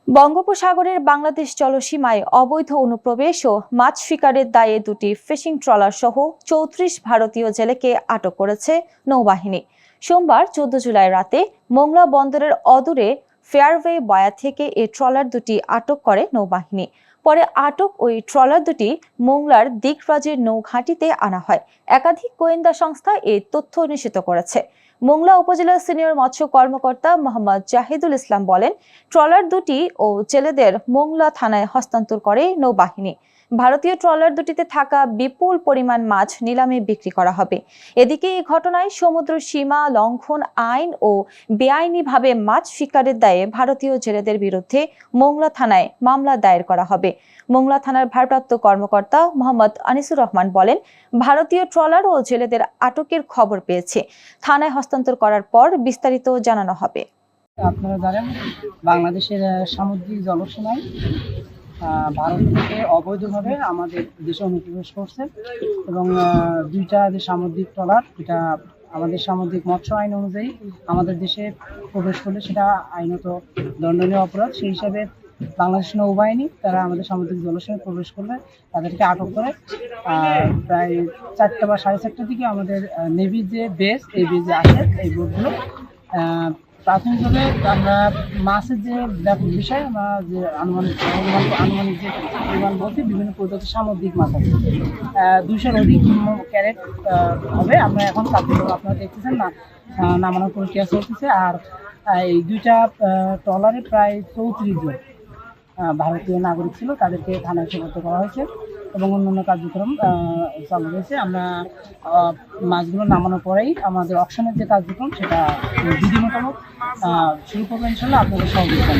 বঙ্গোপসাগরের বাংলাদেশ জলসীমায় অবৈধ অনুপ্রবেশ ও মাছ শিকারের দায়ে দুটি ফিশিং ট্রলার সহ ৩৪ ভারতীয় জেলেকে আটক করেছে নৌবাহিনী। সোমবার ১৪ জুলাই রাতে মোংলা বন্দরের অদূরে ফেয়ারওয়ে বয়া থেকে এই ট্রলার দুটি আটক করে নৌবাহিনী। পরে আটক ওই ট্রলার দুটি মোংলার দিগরাজের নৌঘাঁটিতে আনা হয়। একাধিক গোয়েন্দা সংস্থা এই তথ্য নিশ্চিত করেছে। মোংলা উপজেলার সিনিয়র মৎস্য কর্মকর্তা মোহাম্মদ জাহিদুল ইসলাম বলেন, ট্রলার দুটি ও জেলেদের মোংলা থানায় হস্তান্তর করে নৌবাহিনী। ভারতীয় ট্রলার দুটিতে থাকা বিপুল পরিমাণ মাছ নিলামে বিক্রি করা হবে। এদিকে এই ঘটনায় সমুদ্র সীমা লঙ্ঘন আইন ও বেআইনিভাবে মাছ শিকারের দায়ে ভারতীয় জেলেদের বিরুদ্ধে মোংলা থানায় মামলা দায়ের করা হবে। মোংলা থানার ভারপ্রাপ্ত কর্মকর্তা মোহাম্মদ আনিসুর রহমান বলেন, ভারতীয় ট্রলার ও জেলেদের আটকের খবর পেয়েছে। থানায় হস্তান্তর করার পর বিস্তারিত জানানো হবে। আপনারা জানেন, বাংলাদেশের সামুদ্রিক জলসীমায় ভারত থেকে অবৈধভাবে আমাদের দেশে অনুপ্রবেশ করছে এবং দুইটা যে সামুদ্রিক ট্রলার, এটা আমাদের সামুদ্রিক মৎস্য আইন অনুযায়ী আমাদের দেশে প্রবেশ করলে সেটা আইনত দণ্ডনীয় অপরাধ। সেই হিসাবে বাংলাদেশ নৌবাহিনী তারা আমাদের সামুদ্রিক জলসীমায় প্রবেশ করলে তাদেরকে আটক করে। প্রায় 4টা বা 4:30টার দিকে আমাদের নেভির যে বেস, এই বেজে আসে এই বোটগুলো। প্রাথমিকভাবে আমরা মাছের যে বিষয়, আমরা যে আনুমানিক যে পরিমাণ বলতে বিভিন্ন প্রজাতির সামুদ্রিক মাছ আছে, 200-র অধিক ক্যারেট হবে। আমরা এখন কার্যক্রম আপনারা দেখতেছেন না, নামানোর প্রক্রিয়া চলতেছে। আর এই দুইটা ট্রলারে প্রায় 34 জন ভারতীয় নাগরিক ছিল, তাদেরকে থানায় সোপর্দ করা হয়েছে এবং অন্যান্য কার্যক্রম চালু রয়েছে। আমরা মাছগুলো নামানোর পরেই আমাদের অকশনের যে কার্যক্রম সেটা বিধি মোতাবেক শুরু করবো ইনশাল্লাহ, আপনাদের সহযোগিতা।